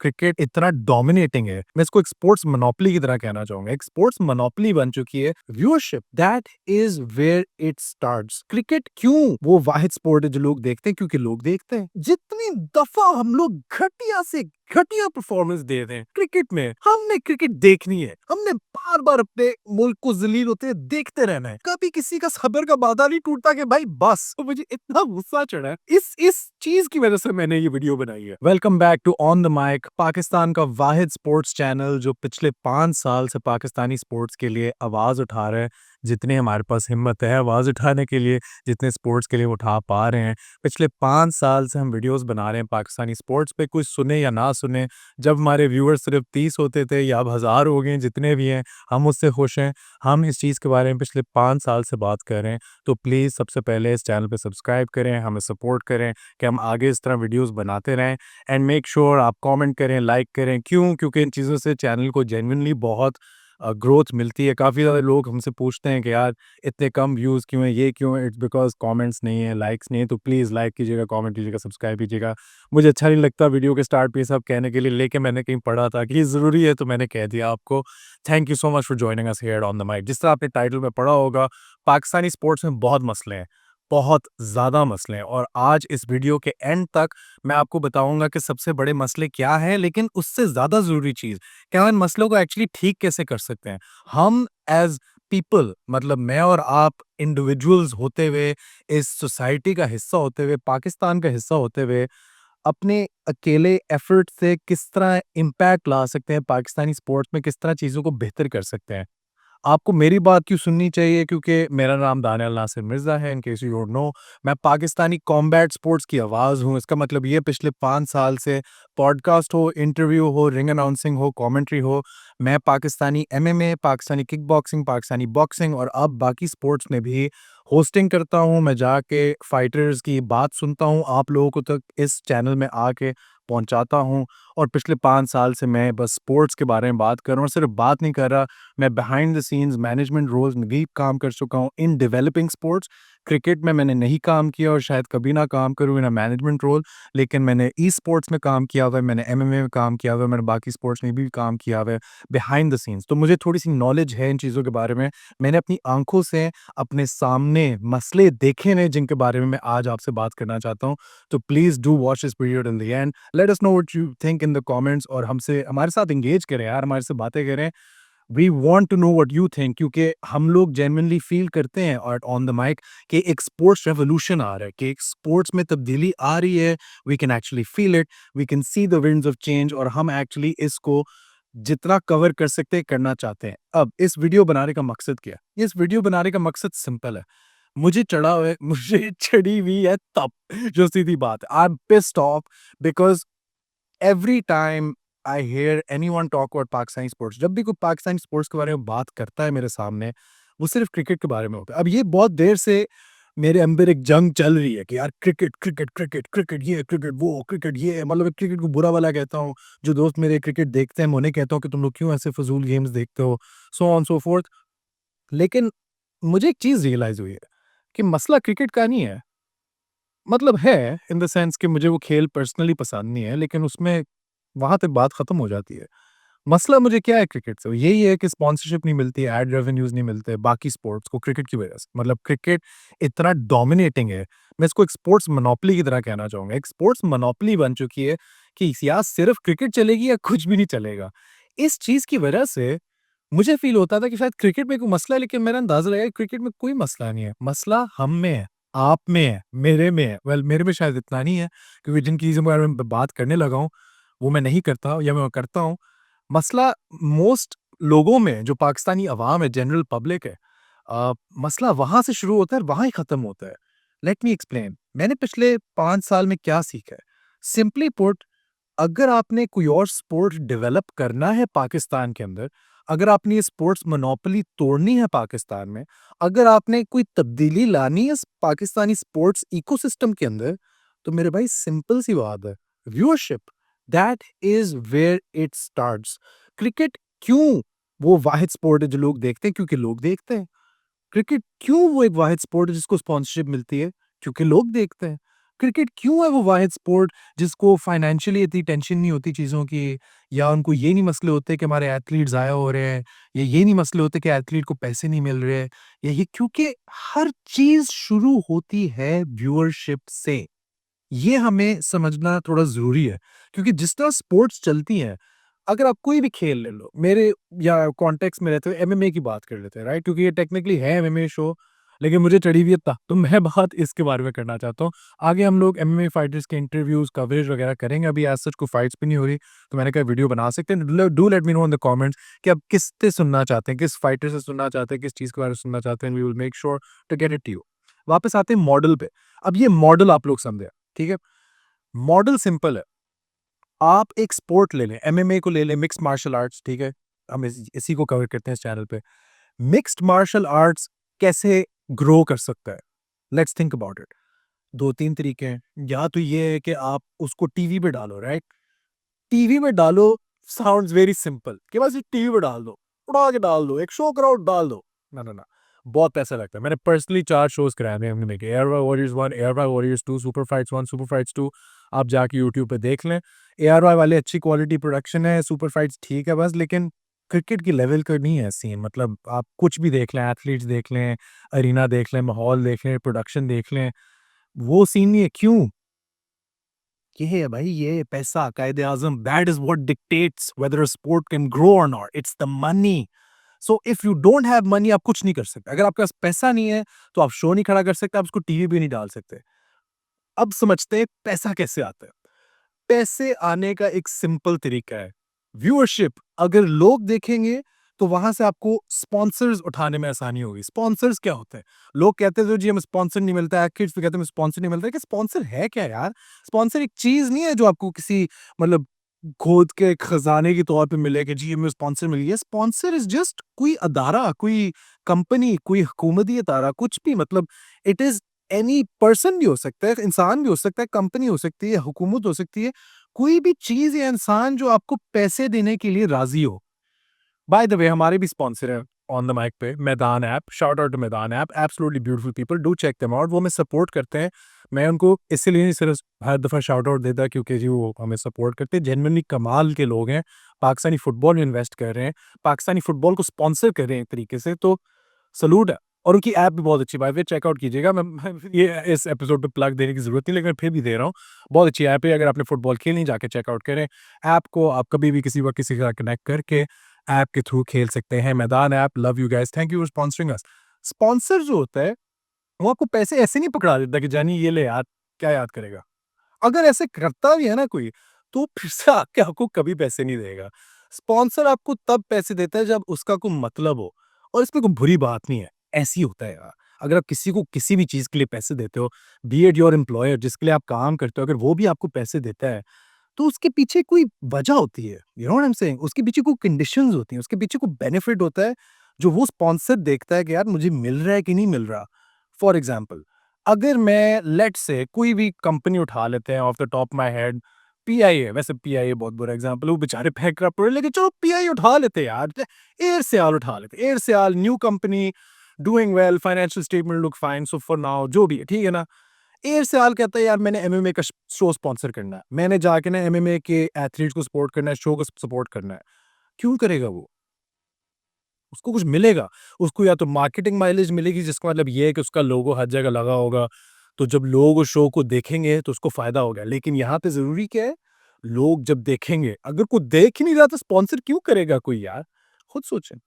Cricket इतना dominating है, मैं इसको एक स्पोर्ट्स मोनोपोली की तरह कहना चाहूंगा। एक स्पोर्ट्स मोनोपोली बन चुकी है। Viewership that is where it starts. Cricket क्यों वो वाहिद स्पोर्ट है जो लोग देखते हैं? क्योंकि लोग देखते हैं। जितनी दफा हम लोग घटिया से घटिया परफॉर्मेंस दे रहे हैं क्रिकेट में, हमने क्रिकेट देखनी है। हमने बार बार अपने मुल्क को जलील होते हुए देखते रहना है। कभी किसी का सबर का बाधा नहीं टूटता कि भाई बस। तो मुझे इतना गुस्सा चढ़ा है इस चीज की वजह से मैंने ये वीडियो बनाई है। Welcome back to on the mic, Pakistan का वाहिद स्पोर्ट्स चैनल जो पिछले 5 साल से पाकिस्तानी स्पोर्ट्स के लिए आवाज उठा रहा है। जितने हमारे पास हिम्मत है आवाज उठाने के लिए, जितने स्पोर्ट्स के लिए उठा पा रहे हैं, पिछले 5 साल से हम वीडियोस बना रहे हैं पाकिस्तानी स्पोर्ट्स पे। कोई सुने या ना सुने, जब हमारे व्यूअर्स सिर्फ 30 होते थे या अब 1000 हो गए, जितने भी हैं हम उससे खुश हैं। हम इस चीज़ के बारे में पिछले 5 साल से बात कर रहे हैं। तो प्लीज़ सबसे पहले इस चैनल पे सब्सक्राइब करें, हमें सपोर्ट करें कि हम आगे इस तरह वीडियोस बनाते रहें। एंड मेक श्योर आप कमेंट करें, लाइक करें। क्यों? क्योंकि इन चीज़ों से चैनल को जेन्युइनली बहुत ग्रोथ मिलती है। काफ़ी ज़्यादा लोग हमसे पूछते हैं कि यार इतने कम व्यूज़ क्यों हैं, ये क्यों है? इट्स बिकॉज़ कमेंट्स नहीं है, लाइक्स नहीं है। तो प्लीज़ लाइक कीजिएगा, कमेंट कीजिएगा, सब्सक्राइब कीजिएगा। मुझे अच्छा नहीं लगता वीडियो के स्टार्ट पे ये सब कहने के लिए, लेकिन मैंने कहीं पढ़ा था कि ये ज़रूरी है तो मैंने कह दिया आपको। Thank you so much for joining us here on the mic. जिस तरह आपने टाइटल में पढ़ा होगा, पाकिस्तानी स्पोर्ट्स में बहुत मसले हैं, बहुत ज़्यादा मसले हैं। और आज इस वीडियो के एंड तक मैं आपको बताऊँगा कि सबसे बड़े मसले क्या हैं, लेकिन उससे ज़्यादा ज़रूरी चीज़ कि हम इन मसलों को एक्चुअली ठीक कैसे कर सकते हैं। हम एज़ पीपल, मतलब मैं और आप इंडिविजुअल्स होते हुए, इस सोसाइटी का हिस्सा होते हुए, पाकिस्तान का हिस्सा होते हुए, अपने अकेले एफर्ट से किस तरह इम्पैक्ट ला सकते हैं, पाकिस्तानी स्पोर्ट्स में किस तरह चीज़ों को बेहतर कर सकते हैं। आपको मेरी बात क्यों सुननी चाहिए? क्योंकि मेरा नाम दानियाल नासिर मिर्ज़ा है, in case you don't know. मैं पाकिस्तानी कॉम्बैट स्पोर्ट्स की आवाज़ हूँ। इसका मतलब ये पिछले 5 साल से पॉडकास्ट हो, इंटरव्यू हो, रिंग अनाउंसिंग हो, कमेंट्री हो, मैं Pakistani MMA, Pakistani kick boxing, Pakistani boxing और अब बाकी स्पोर्ट्स में भी होस्टिंग करता हूँ। मैं जाके फाइटर्स की बात सुनता हूँ, आप लोगों को तक इस चैनल में आके पहुँचाता हूँ। और पिछले 5 साल से मैं बस स्पोर्ट्स के बारे में बात कर रहा हूँ और सिर्फ बात नहीं कर रहा, मैं behind the scenes management roles में भी काम कर चुका हूँ इन डेवलपिंग स्पोर्ट्स। क्रिकेट में मैंने नहीं काम किया और शायद कभी ना काम करूँ इन अ मैनेजमेंट रोल, लेकिन मैंने ई स्पोर्ट्स में काम किया हुआ है, मैंने एमएमए में काम किया हुआ है, मैंने बाकी स्पोर्ट्स में भी काम किया हुआ है बिहाइंड द सीन्स। तो मुझे थोड़ी-सी नॉलेज है इन चीज़ों के बारे में। मैंने अपनी आँखों से अपने सामने मसले देखे हैं जिनके बारे में मैं आज आपसे बात करना चाहता हूँ। तो please do watch this video till the end. Let us know what you think in the comments और हमसे हमारे साथ एंगेज करें यार, हमारे से बातें करें। We want to know what you think, क्योंकि हम लोग जेन्युइनली फील करते हैं और ऑन द माइक कि एक स्पोर्ट्स रेवोल्यूशन आ रहा है, कि एक स्पोर्ट्स में तब्दीली आ रही है। We can actually feel it, we can see the winds of change और हम एक्चुअली इसको जितना कवर कर सकते हैं करना चाहते हैं। अब इस वीडियो बनाने का मकसद क्या है? इस वीडियो बनाने का मकसद सिंपल है। मुझे चढ़ा हुआ है, मुझे चढ़ी हुई है तप, जो सीधी बात है। I am pissed off because every time I hear anyone talk about Pakistani sports, जब भी कोई पाकिस्तानी स्पोर्ट्स के बारे में बात करता है मेरे सामने, वो सिर्फ क्रिकेट के बारे में होता है। अब ये बहुत देर से मेरे अंदर एक जंग चल रही है कि यार क्रिकेट क्रिकेट क्रिकेट क्रिकेट, ये क्रिकेट वो क्रिकेट, ये मतलब क्रिकेट को बुरा वाला कहता हूँ। जो दोस्त मेरे क्रिकेट देखते हैं मैं उन्हें कहता हूँ कि तुम लोग क्यों ऐसे फजूल गेम्स देखते हो, सो ऑन सो फोर्थ। लेकिन मुझे एक चीज रियलाइज हुई है कि मसला क्रिकेट का नहीं है। मतलब है इन द सेंस कि मुझे वो खेल पर्सनली पसंद नहीं है, लेकिन उसमें वहां तक बात खत्म हो जाती है। मसला मुझे क्या है क्रिकेट से? यही है कि स्पॉन्सरशिप नहीं मिलती है, एड रेवेन्यूज नहीं मिलते बाकी स्पोर्ट्स को क्रिकेट की वजह से। मतलब क्रिकेट इतना डोमिनेटिंग है, मैं इसको एक स्पोर्ट्स मोनोपोली की तरह कहना चाहूंगा। एक स्पोर्ट्स मोनोपोली बन चुकी है कि या सिर्फ क्रिकेट चलेगी या कुछ भी नहीं चलेगा। इस चीज की वजह से मुझे फील होता था कि शायद क्रिकेट में कोई मसला है, लेकिन मेरा अंदाजा लगा कि क्रिकेट में कोई मसला नहीं है। मसला हम में है, आप में है, मेरे में है। वेल मेरे में शायद इतना नहीं है, क्योंकि जिन चीज़ों के बारे में बात करने लगा हूँ, वो मैं नहीं करता या मैं करता हूँ। मसला मोस्ट लोगों में, जो पाकिस्तानी अवाम है, जनरल पब्लिक है, मसला वहाँ से शुरू होता है और वहाँ ही खत्म होता है। Let me explain. मैंने पिछले 5 साल में क्या सीखा है? सिंपली पुट, अगर आपने कोई और स्पोर्ट डेवलप करना है पाकिस्तान के अंदर, अगर आपने ये स्पोर्ट्स मोनोपोली तोड़नी है पाकिस्तान में, अगर आपने कोई तब्दीली लानी है पाकिस्तानी स्पोर्ट्स इकोसिस्टम के अंदर, तो मेरे भाई सिंपल सी बात है, viewership that is where it starts. Cricket क्यों वो वाहिद स्पोर्ट है जो लोग देखते हैं? क्योंकि लोग देखते हैं। क्रिकेट क्यों वो एक वाहिद स्पोर्ट है जिसको स्पॉन्सरशिप मिलती है? क्योंकि लोग देखते हैं। क्रिकेट क्यों है वो वाहिद स्पोर्ट जिसको फाइनेंशियली इतनी टेंशन नहीं होती चीज़ों की, या उनको ये नहीं मसले होते कि हमारे एथलीट ज़ाया हो रहे हैं, या ये नहीं मसले होते कि एथलीट को पैसे नहीं मिल रहे हैं, या ये क्योंकि हर चीज़ शुरू होती है व्यूअरशिप से। ये हमें समझना थोड़ा ज़रूरी है, क्योंकि जिस तरह स्पोर्ट्स चलती हैं, अगर आप कोई भी खेल ले लो, मेरे या कॉन्टेक्स्ट में रहते हुए एमएमए की बात कर लेते हैं, राइट? क्योंकि ये टेक्निकली है एमएमए शो, लेकिन मुझे चढ़ी हुई है तो मैं बात इसके बारे में करना चाहता हूँ। आगे हम लोग एमएमए फाइटर्स के इंटरव्यूज़, कवरेज वगैरह करेंगे, अभी एज़ सच कोई फाइट्स भी नहीं हो रही, तो मैंने कहा वीडियो बना सकते हैं। Do let me know in the comments कि आप किस से सुनना चाहते हैं, किस फाइटर से सुनना चाहते हैं, किस चीज़ के बारे में सुनना चाहते हैं, we will make sure to get it to you. वापस आते हैं मॉडल पे। अब ये मॉडल आप लोग समझे, ठीक है? मॉडल सिंपल है। आप एक स्पोर्ट ले लें, एमएमए को ले लें, मिक्स्ड मार्शल आर्ट्स, ठीक है? हम इसी को कवर करते हैं इस चैनल पे। मिक्स्ड मार्शल आर्ट्स कैसे ग्रो कर सकता है? Let's think about it. 2-3 तरीके हैं। या तो ये है कि आप उसको टीवी पे डालो, राइट? टीवी में डालो साउंड्स वेरी सिंपल कि बस ये टीवी पे डाल दो, उड़ा के डाल दो, एक शो कराओ डाल दो। ना, ना, ना, बहुत पैसा लगता है। मैंने पर्सनली 4 शोज़ कराए हैं एमएमए के, एयरवा वॉरियर्स 1, एयरवा warriors 2, super fights 1, super fights 2। आप जाके यूट्यूब पे देख लें। एयरवा वाले अच्छी क्वालिटी प्रोडक्शन है, सुपर फाइट्स ठीक है बस, लेकिन क्रिकेट की लेवल का नहीं है सीन। मतलब आप कुछ भी देख लें, एथलीट्स देख लें, अरीना देख लें, माहौल देख लें, प्रोडक्शन देख लें, वो सीन नहीं है। क्यों? ये है भाई, ये पैसा, Quaid-e-Azam, that is what dictates whether a sport can grow और not, it's the money. So if you don't have money, आप कुछ नहीं कर सकते। अगर आपके पास पैसा नहीं है, तो आप शो नहीं खड़ा कर सकते, आप उसको टीवी पे नहीं डाल सकते। अब समझते हैं पैसा कैसे आता है। पैसे आने का एक सिंपल तरीका है, व्यूअरशिप। अगर लोग देखेंगे, तो वहाँ से आपको स्पॉन्सर्स उठाने में आसानी होगी। स्पॉन्सर्स क्या होते हैं? लोग कहते हैं, "तो जी हमें स्पॉन्सर नहीं मिलता है।" किड्स भी कहते हैं, "हमें स्पॉन्सर नहीं मिलता है।" कि स्पॉन्सर है क्या यार? स्पॉन्सर एक चीज़ नहीं है जो आपको किसी मतलब खोद के खजाने के तौर पे मिले कि जी हमें स्पॉन्सर मिल गया। स्पॉन्सर इज़ जस्ट कोई अदारा, कोई कंपनी, कोई हुकूमती अदारा, कुछ भी। मतलब इट इज़ एनी पर्सन भी हो सकता है, इंसान भी हो सकता है, कंपनी हो सकती है, हुकूमत हो सकती है, कोई भी चीज़ या इंसान जो आपको पैसे देने के लिए राज़ी हो। बाय द वे हमारे भी स्पॉन्सर हैं ऑन द माइक पे, Maidan app, shout out to Maidan app, absolutely beautiful people, do check them out. वो हमें सपोर्ट करते हैं। मैं उनको इसीलिए नहीं सिर्फ हर दफ़ा शाउट आउट देता क्योंकि जी वो हमें सपोर्ट करते हैं, जेन्युइनली कमाल के लोग हैं, पाकिस्तानी फुटबॉल में इन्वेस्ट कर रहे हैं, पाकिस्तानी फुटबॉल को स्पॉन्सर कर रहे हैं एक तरीके से, तो सैल्यूट है। और उनकी ऐप भी बहुत अच्छी, बाय द वे चेकआउट कीजिएगा। मैं ये इस एपिसोड पे प्लग देने की ज़रूरत नहीं, लेकिन मैं फिर भी दे रहा हूँ। बहुत अच्छी ऐप है, अगर आपने फुटबॉल खेलनी जाके चेकआउट करें। ऐप को आप कभी भी किसी वक़्त किसी के साथ कनेक्ट करके ऐप के थ्रू खेल सकते हैं। मैदान app, love you guys, thank you for sponsoring us. Sponsor जो होता है, वो आपको पैसे ऐसे नहीं पकड़ा देता कि जानी ये ले यार, क्या याद करेगा? अगर ऐसे करता भी है ना कोई, तो फिर से आके आपको कभी पैसे नहीं देगा। स्पॉन्सर आपको तब पैसे देता है जब उसका कोई मतलब हो, और इसमें कोई बुरी बात नहीं है, ऐसे ही होता है यार। अगर आप किसी को किसी भी चीज़ के लिए पैसे देते हो, बी इट योर एम्प्लॉयर जिसके लिए आप काम करते हो, अगर वो भी आपको पैसे देता है, तो उसके पीछे कोई वजह होती है। You know what I am saying? उसके पीछे कोई कंडीशंस होती हैं, उसके पीछे कोई बेनिफिट होता है, जो वो स्पॉन्सर देखता है कि यार मुझे मिल रहा है कि नहीं मिल रहा। फॉर एग्ज़ाम्पल, अगर मैं लेट्स से कोई भी कंपनी उठा लेते हैं of the top my head, PIA, वैसे पीआईए बहुत बुरा एग्ज़ाम्पल है, वो बेचारे बैंकरप्ट पड़े, लेकिन चलो पीआईए उठा लेते हैं यार, एयरसेल उठा लेते हैं। Aircel new company, doing well, financial statement look fine, so for now जो भी है, ठीक है ना? एयरसेल कहता है यार मैंने एमएमए का शो स्पॉन्सर करना है। मैंने जाके ना एमएमए के एथलीट्स को सपोर्ट करना है, शो को सपोर्ट करना है। क्यों करेगा वो? उसको कुछ मिलेगा। उसको या तो मार्केटिंग माइलेज मिलेगी, जिसका मतलब ये है कि उसका लोगो हर जगह लगा होगा। तो जब लोग उस शो को देखेंगे तो उसको फ़ायदा होगा। लेकिन यहाँ पे ज़रूरी क्या है? लोग जब देखेंगे, अगर कोई देख ही नहीं रहा तो स्पॉन्सर क्यों करेगा कोई यार? खुद सोचें।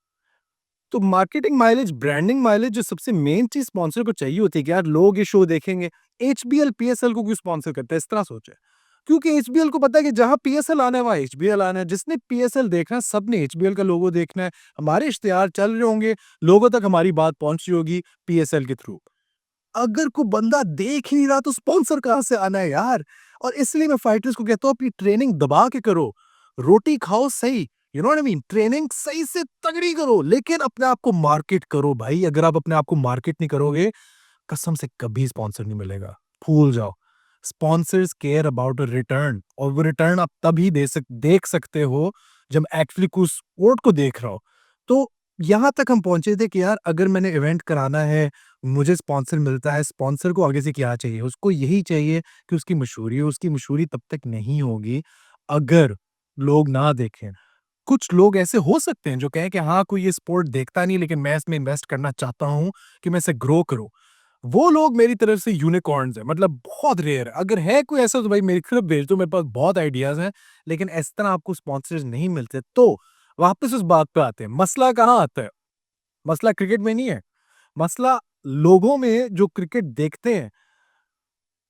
तो मार्केटिंग माइलेज, ब्रांडिंग माइलेज जो सबसे मेन चीज़ स्पॉन्सर को चाहिए होती है कि यार लोग ये शो देखेंगे। एचबीएल, पीएसएल को क्यों स्पॉन्सर करता है? इस तरह सोचें। क्योंकि एचबीएल को पता है कि जहाँ पीएसएल आना है वहाँ एचबीएल आना है। जिसने पीएसएल देखना है सबने एचबीएल का लोगो देखना है। हमारे इश्तिहार चल रहे होंगे, लोगों तक हमारी बात पहुँच रही होगी पीएसएल के थ्रू। अगर कोई बंदा देख ही नहीं रहा तो स्पॉन्सर कहाँ से आना है यार? और इसलिए मैं फाइटर्स को कहता हूँ अपनी ट्रेनिंग दबा के करो। रोटी खाओ सही, you know what I mean? Training सही से तगड़ी करो, लेकिन अपने आप को मार्केट करो भाई। अगर आप अपने आप को मार्केट नहीं करोगे, कसम से कभी स्पॉन्सर नहीं मिलेगा। भूल जाओ। Sponsors care about a return, और वो रिटर्न आप तभी देख सकते हो जब एक्चुअली कोई स्पोर्ट को देख रहा हो। तो यहाँ तक हम पहुँचे थे कि यार अगर मैंने इवेंट कराना है, मुझे स्पॉन्सर मिलता है, स्पॉन्सर को आगे से क्या चाहिए? उसको यही चाहिए कि उसकी मशहूरी हो, उसकी मशहूरी तब तक नहीं होगी, अगर लोग ना देखें। कुछ लोग ऐसे हो सकते हैं जो कहें कि हाँ, कोई ये स्पोर्ट देखता नहीं लेकिन मैं इसमें इन्वेस्ट करना चाहता हूँ कि मैं इसे ग्रो करूँ। वो लोग मेरी तरफ से यूनिकॉर्न्स हैं, मतलब बहुत रेयर है। अगर है कोई ऐसा तो भाई मेरी तरफ भेज दो, मेरे पास बहुत आइडियाज़ हैं, लेकिन इस तरह आपको स्पॉन्सर्स नहीं मिलते। तो वापस उस बात पे आते हैं, मसला कहाँ आता है? मसला क्रिकेट में नहीं है, मसला लोगों में जो क्रिकेट देखते हैं,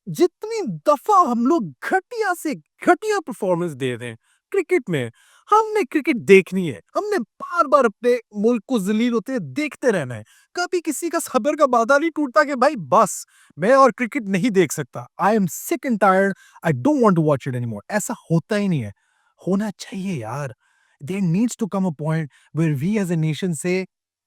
जितनी दफ़ा हम लोग घटिया से घटिया परफ़ॉर्मेंस दे रहे हैं क्रिकेट में, हमने क्रिकेट देखनी है। हमने बार-बार अपने मुल्क को ज़लील होते देखते रहना है। कभी किसी का सब्र का बांधा नहीं टूटता कि भाई बस, मैं और क्रिकेट नहीं देख सकता। I am sick and tired, I don't want to watch it anymore. ऐसा होता ही नहीं है। होना चाहिए यार। There needs to come a point where we as a nation say,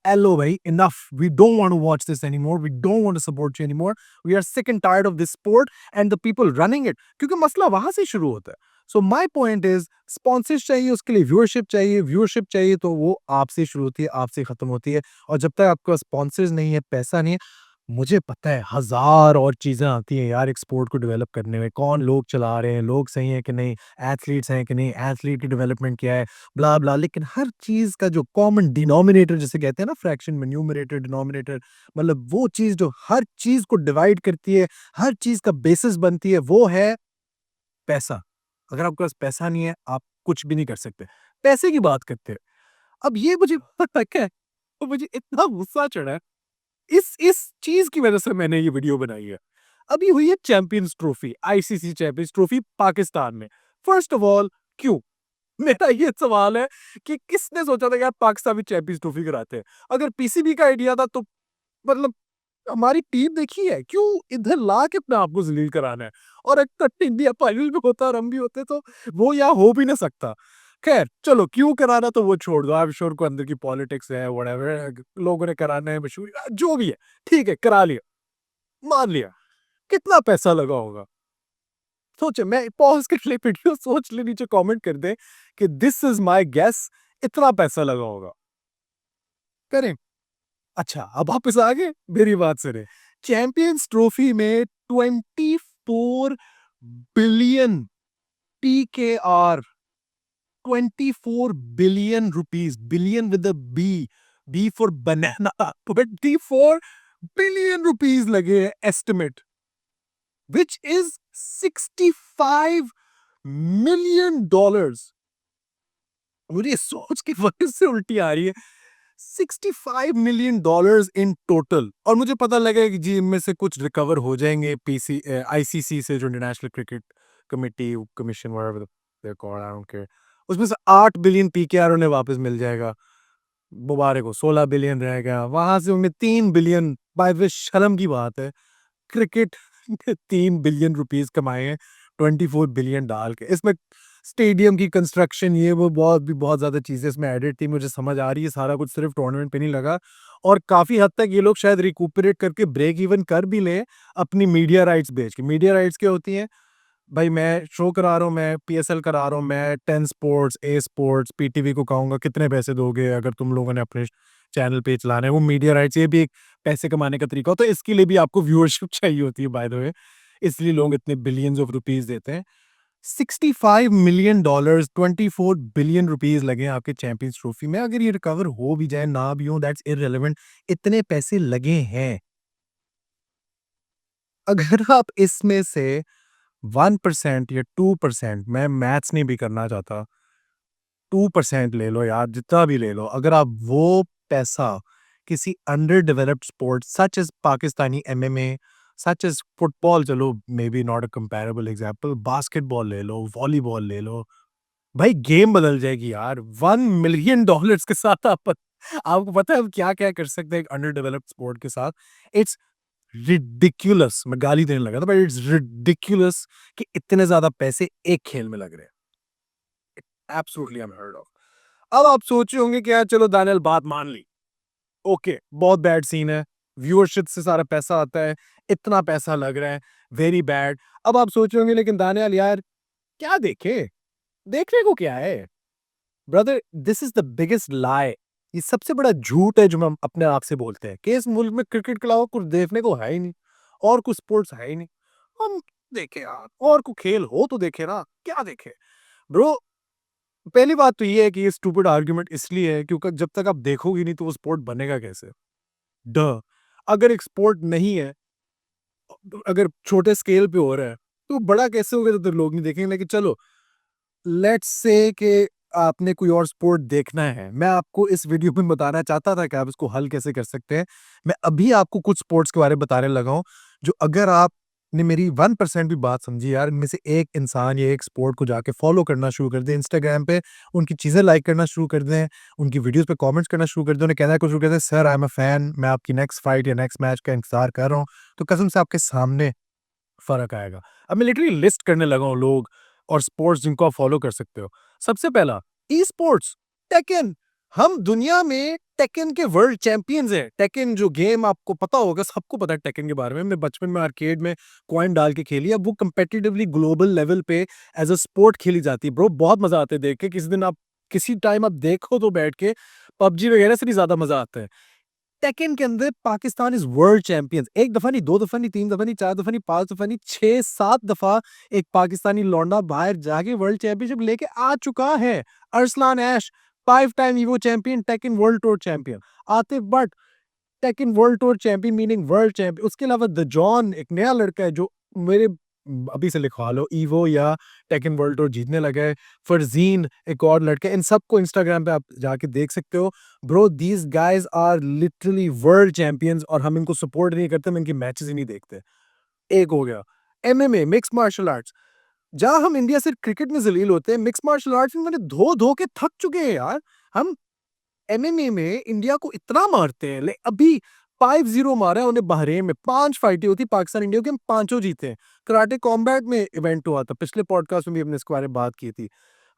"hello भाई, enough, we don't want to watch this anymore, we don't want to support you anymore. We are sick and tired of this sport and the people running it." क्योंकि मसला वहां से शुरू होता है। So my point is, sponsors चाहिए, उसके लिए व्यूअरशिप चाहिए, तो वो आपसे शुरू होती है, आपसे खत्म होती है। और जब तक आपके पास स्पॉन्सर्स नहीं है, पैसा नहीं है, मुझे पता है हजार और चीजें आती हैं यार एक स्पोर्ट को डेवलप करने में। कौन लोग चला रहे हैं, लोग सही हैं कि नहीं, एथलीट्स हैं कि नहीं, एथलीट की डेवलपमेंट क्या है, ब्ला ब्ला। लेकिन हर चीज का जो कॉमन डिनोमिनेटर जिसे कहते हैं ना, फ्रैक्शन में न्यूमरेटर डिनोमिनेटर, मतलब वो चीज जो हर चीज को डिवाइड करती है, हर चीज का बेसिस बनती है, वो है पैसा। अगर आपके पास पैसा नहीं है, आप कुछ भी नहीं कर सकते। पैसे की बात करते हैं। अब ये मुझे पता है, तो मुझे इतना गुस्सा चढ़ा है, इस चीज़ की वजह से मैंने ये वीडियो बनाई है। अभी हुई है champions trophy, ICC champions trophy Pakistan में। फर्स्ट ऑफ ऑल क्यों? मेरा ये सवाल है कि किसने सोचा था यार पाकिस्तान में चैंपियंस ट्रॉफी कराते हैं? अगर पीसीबी का आइडिया था तो मतलब हमारी टीम देखी है, क्यों इधर ला के अपने आप को ज़लील कराना है? और अगर इंडिया फाइनल में होता और हम भी होते तो वो यहाँ हो भी ना सकता। ख़ैर चलो क्यों कराना तो वो छोड़ दो, आई एम श्योर कोई अंदर की पॉलिटिक्स है, व्हाटएवर, लोगों ने कराना है, मशहूरी जो भी है, ठीक है करा लिया, मान लिया। कितना पैसा लगा होगा? सोचो, मैं पॉज़ कर ले वीडियो, सोच ले, नीचे कमेंट कर दें कि दिस इज़ माय गेस, इतना पैसा लगा होगा। करें? अच्छा, अब वापस आ गए, मेरी बात सुनें। चैंपियंस ट्रॉफी में 24 billion PKR, 24 billion rupees, billion with a B, B for banana, 24 billion rupees लगे हैं estimate, which is 65 million dollars. मुझे ये सोच के वजह से उल्टी आ रही है। 65 मिलियन डॉलर्स इन टोटल। और मुझे पता लगा कि जी इनमें से कुछ रिकवर हो जाएंगे आईसीसी से, जो international cricket committee commission, whatever they called, I don't care. उसमें से 8 बिलियन पीकेआर उन्हें वापस मिल जाएगा, मुबारक हो। 16 बिलियन रहेगा, वहां से उनमें 3 बिलियन, बाय द वे शर्म की बात है, क्रिकेट 3 बिलियन रुपीस कमाए हैं 24 बिलियन डाल के। इसमें स्टेडियम की कंस्ट्रक्शन, ये वो बहुत ज़्यादा चीज़ें इसमें एडेड थी, मुझे समझ आ रही है, सारा कुछ सिर्फ टूर्नामेंट पे नहीं लगा। और काफ़ी हद तक ये लोग शायद रिकूपरेट करके ब्रेक इवन कर भी लें अपनी मीडिया राइट्स बेच के। मीडिया राइट्स क्या होती हैं? भाई मैं शो करा रहा हूँ, मैं पीएसएल करा रहा हूँ, मैं 10 स्पोर्ट्स, ए स्पोर्ट्स, पीटीवी को कहूँगा कितने पैसे दोगे अगर तुम लोगों ने अपने चैनल पे चलाना है, वो मीडिया राइट्स, ये भी एक पैसे कमाने का तरीका होता है। इसके लिए भी आपको व्यूअरशिप चाहिए होती है बाय द वे, इसलिए लोग इतने बिलियंस ऑफ रुपीस देते हैं। 65 मिलियन डॉलर्स, 24 बिलियन रुपीस लगे हैं आपके चैंपियंस ट्रॉफी में। अगर ये रिकवर हो भी जाए, ना भी हो, दैट्स इररिलेवेंट। इतने पैसे लगे हैं। अगर आप इसमें से 1% या 2%, मैं मैथ्स नहीं भी करना चाहता, 2% ले लो यार, जितना भी ले लो, अगर आप वो पैसा किसी under developed sport such as Pakistani MMA, such as football, चलो maybe not a comparable example, basketball ले लो, वॉलीबॉल ले लो, भाई गेम बदल जाएगी यार। $1 मिलियन के साथ आपको पता है हम क्या-क्या कर सकते हैं एक अंडर डेवलप्ड स्पोर्ट के साथ? इट्स रिडिक्युलस, मैं गाली देने लगा था, बट इट्स रिडिक्युलस कि इतने ज़्यादा पैसे एक खेल में लग रहे हैं। Absolutely unheard of. अब आप सोच रहे होंगे कि यार चलो दानियल, बात मान ली, ओके, बहुत बैड सीन है, व्यूअरशिप से सारा पैसा आता है, इतना पैसा लग रहा है, वेरी बैड। अब आप सोच रहे होंगे लेकिन दानियल यार क्या देखें? देखने को क्या है? Brother, this is the biggest lie. ये सबसे बड़ा झूठ है जो हम अपने आप से बोलते हैं कि इस मुल्क में क्रिकेट के अलावा कुछ देखने को है ही नहीं और कुछ स्पोर्ट्स है ही नहीं। हम देखें यार, और कोई खेल हो तो देखें ना, क्या देखें? ब्रो, पहली बात तो ये है कि ये स्टूपिड आर्गुमेंट इसलिए है क्योंकि जब तक आप देखोगे नहीं तो वो स्पोर्ट बनेगा कैसे? डह! अगर एक स्पोर्ट नहीं है, अगर छोटे स्केल पे हो रहा है, तो बड़ा कैसे होगा जब तक लोग नहीं देखेंगे? लेकिन चलो, लेट्स से कि आपने कोई और स्पोर्ट देखना है। मैं आपको इस वीडियो में बताना चाहता था कि आप इसको हल कैसे कर सकते हैं। मैं अभी आपको कुछ स्पोर्ट्स के बारे में बताने लगा हूँ, जो अगर आपने मेरी 1% भी बात समझी यार, इनमें से एक इंसान या एक स्पोर्ट को जाके फॉलो करना शुरू कर दें, इंस्टाग्राम पे उनकी चीज़ें लाइक करना शुरू कर दें, उनकी वीडियोज़ पे कमेंट्स करना शुरू कर दें, उन्हें कहना शुरू कर दें, "sir, I am a fan, मैं आपकी नेक्स्ट फाइट या नेक्स्ट मैच का इंतज़ार कर रहा हूँ।" तो कसम से आपके सामने फ़र्क आएगा। अब मैं लिटरली लिस्ट करने लगा हूँ लोग और स्पोर्ट्स जिनको आप फ़ॉलो कर सकते हो। सबसे पहला ई-स्पोर्ट्स, टेकेन। हम दुनिया में टेकेन के वर्ल्ड चैंपियंस हैं। टेकेन जो गेम आपको पता होगा, सबको पता है टेकेन के बारे में। मैं बचपन में आर्केड में कॉइन डाल के खेली है। अब वो कॉम्पिटिटिवली ग्लोबल लेवल पे एज़ अ स्पोर्ट खेली जाती है। ब्रो, बहुत मज़ा आता है देख के। किसी टाइम आप देखो तो बैठ के, पबजी वगैरह से भी ज़्यादा मज़ा आता है। टेकेन के अंदर पाकिस्तान इज वर्ल्ड चैंपियंस। 1 दफा नहीं, 2 दफा नहीं, 3 दफा नहीं, 4 दफा नहीं, 5 दफा नहीं, 6-7 दफा एक पाकिस्तानी लौंडा बाहर जाके वर्ल्ड चैंपियनशिप लेके आ चुका है। अरसलान ऐश 5 time evo champion, taken world tour champion. Atif Bhatt taken world tour champion meaning world champion. उसके अलावा द जॉन एक नया लड़का है जो मेरे अभी से लिखवा लो, ईवो या टेकन वर्ल्ड टूर जीतने लगा है। फरजीन एक और लड़का है, इन सबको इंस्टाग्राम पे आप जाके देख सकते हो। Bro, these guys are literally world champions और हम इनको सपोर्ट नहीं करते, हम इनके मैचेस ही नहीं देखते। एक हो गया एमएमए, मिक्स मार्शल आर्ट्स। जहां हम इंडिया से क्रिकेट में जलील होते हैं, मिक्स मार्शल आर्ट्स में मैंने धो धो के थक चुके हैं यार। हम एमएमए में इंडिया को इतना मारते हैं, अभी 5-0 मारा है उन्हें बहरेन में। 5 फाइटें होती पाकिस्तान इंडिया की, हम पांचों जीते हैं। कराटे कॉम्बैट में इवेंट हुआ था, पिछले पॉडकास्ट में भी हमने इसके बारे में बात की थी।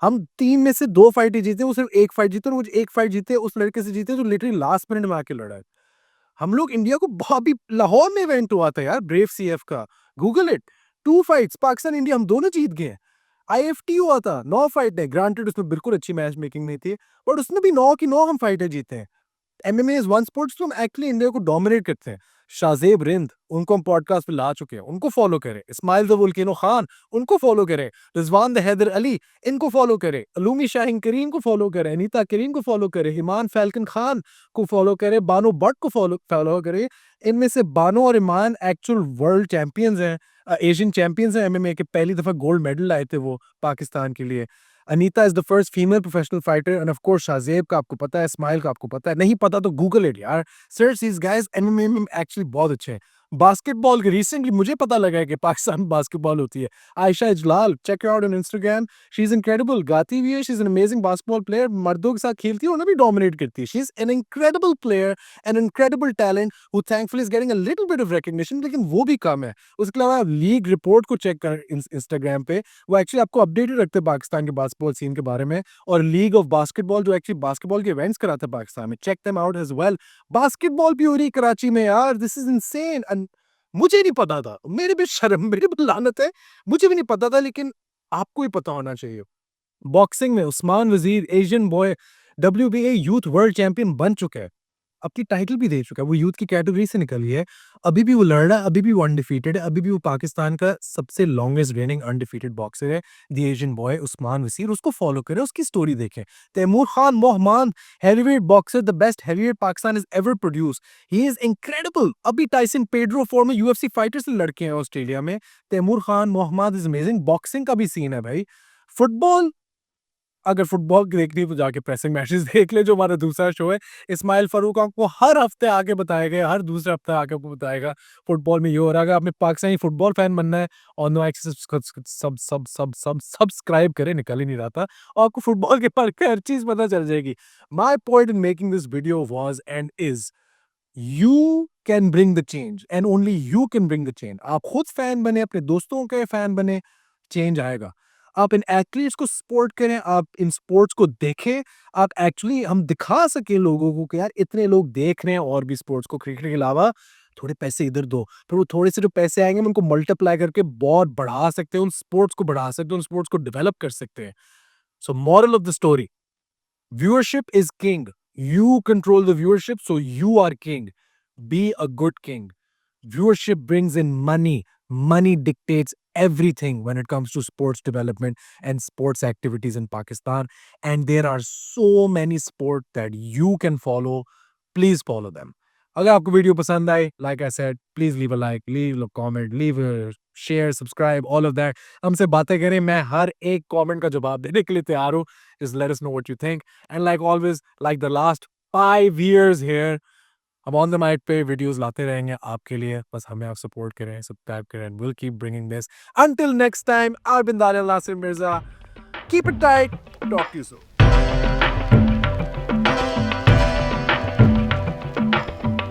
हम 3 में से 2 फाइटें जीते, वो सिर्फ 1 फाइट जीते और वो 1 फाइट जीते उस लड़के से जीते जो लिटरली लास्ट मिनट में आके लड़ा है। हम लोग इंडिया को अभी लाहौर में इवेंट हुआ था यार, ब्रेव सीएफ का, Google it. 2 fights Pakistan India हम दोनों जीत गए। आईएफटी हुआ था, 9 फाइट है, ग्रांटेड उसमें बिल्कुल अच्छी मैच मेकिंग नहीं थी, बट उसमें भी 9 की 9 हम फाइटें जीते हैं। एमएमए इज वन स्पोर्ट्स, तो हम एक्चुअली इंडिया को डोमिनेट करते हैं। शाहजेब रिंद, उनको हम पॉडकास्ट पे ला चुके हैं, उनको फॉलो करें। इस्माइल द वोल्केनो खान, उनको फॉलो करें। रिजवान द हैदर अली, इनको फॉलो करें। अलूमी शाहीन करीम को फॉलो करें। अनीता करीम को फॉलो करें। ईमान फैल्कन खान को फॉलो करें। बानो भट्ट को फॉलो फॉलो करें। इनमें से बानो और ईमान एक्चुअल वर्ल्ड चैंपियंस हैं, एशियन चैंपियंस हैं एमएमए के। पहली दफा गोल्ड मेडल लाए थे वो पाकिस्तान के लिए। Anita is the first female professional fighter end of course Shahzeb का आपको पता है, इस्माइल का आपको पता है। नहीं पता तो गूगल इट यार, सर्च दीस गाइस। एमएमए में एक्चुअली बहुत अच्छे हैं। बास्केटबॉल के रिसेंटली मुझे पता लगा है कि पाकिस्तान में बास्केटबॉल होती है। Ayesha Ijlal, check out on Instagram, she is incredible, गाती भी है, she is an amazing basketball player. मर्दों के साथ खेलती है, उन्हें भी डोमिनेट करती है। She is an incredible player, an incredible talent who thankfully is getting a little bit of recognition, लेकिन वो भी कम है। उसके अलावा आप लीग रिपोर्ट को चेक कर इंस्टाग्राम पे, वो एक्चुअली आपको अपडेटेड रखते हैं पाकिस्तान के बास्केटबॉल सीन के बारे में। और लीग ऑफ बास्केटबॉल जो एक्चुअली बास्केटबॉल के इवेंट्स कराता है पाकिस्तान में, check them out as well. Basketball भी हो रही है कराची में यार, दिस इज इनसेन। एंड मुझे नहीं पता था, मेरे पे शर्म, मेरे पे लानत है, मुझे भी नहीं पता था, लेकिन आपको ही पता होना चाहिए। बॉक्सिंग में Usman Wazir Asian boy WBA youth world champion बन चुका है। अपनी टाइटल भी दे चुका है, वो यूथ की कैटेगरी से निकली है। अभी भी वो लड़ रहा है, अभी भी वो अनडिफीटेड है, अभी भी वो पाकिस्तान का सबसे लॉन्गेस्ट रेनिंग अनडिफीटेड बॉक्सर है, the Asian boy Usman Wazir. उसको फॉलो करें, उसकी स्टोरी देखें। Taimur Khan Mohammad, heavyweight boxer, the best heavyweight Pakistan is ever produce, he is incredible. अभी Tyson Pedro former UFC fighter से लड़के हैं ऑस्ट्रेलिया में। Taimur Khan Mohammad is amazing. Boxing का भी सीन है भाई। फुटबॉल, अगर फुटबॉल देखनी है तो जाके प्रेसिंग मैचेस देख ले, जो हमारा दूसरा शो है। इस्माइल फारूक आपको हर हफ्ते आके बताएगा, हर दूसरे हफ्ते आके आपको बताएगा फुटबॉल में ये हो रहा है। अगर आपने पाकिस्तानी फुटबॉल फैन बनना है, और नो एक्सेस सब सब्सक्राइब करें, निकल ही नहीं रहा था, और आपको फुटबॉल के बारे में हर चीज पता चल जाएगी। My point in making this video was and is, you can bring the change and only you can bring the change. आप खुद फैन बने, अपने दोस्तों के फैन बने, चेंज आएगा। आप इन एथलीट्स को सपोर्ट करें, आप इन स्पोर्ट्स को देखें, आप एक्चुअली हम दिखा सके लोगों को कि यार इतने लोग देख रहे हैं और भी स्पोर्ट्स को, क्रिकेट के अलावा। थोड़े पैसे इधर दो, फिर वो थोड़े से जो पैसे आएंगे हम उनको मल्टीप्लाई करके बहुत बढ़ा सकते हैं, उन स्पोर्ट्स को बढ़ा सकते हैं, उन स्पोर्ट्स को डेवलप कर सकते हैं। So moral of the story, viewership is king. You control the viewership, so you are king. Be a good king. Viewership brings in money. Money dictates everything when it comes to sports development and sports activities in Pakistan. And there are so many sports that you can follow. Please follow them. अगर आपको video पसंद आई, like I said, please leave a like, leave a comment, leave a share, subscribe, all of that. हमसे बातें करें, मैं हर एक comment का जवाब देने के लिए तैयार हूँ. Just let us know what you think. And like always, like the last 5 years here, हम ऑन द माइट पे वीडियोस लाते रहेंगे आपके लिए. बस हमें आप सपोर्ट करें, सब्सक्राइब करें, and will keep bringing this. Until next time, I've been Daniel Nasir Mirza. Keep it tight. Talk to you soon.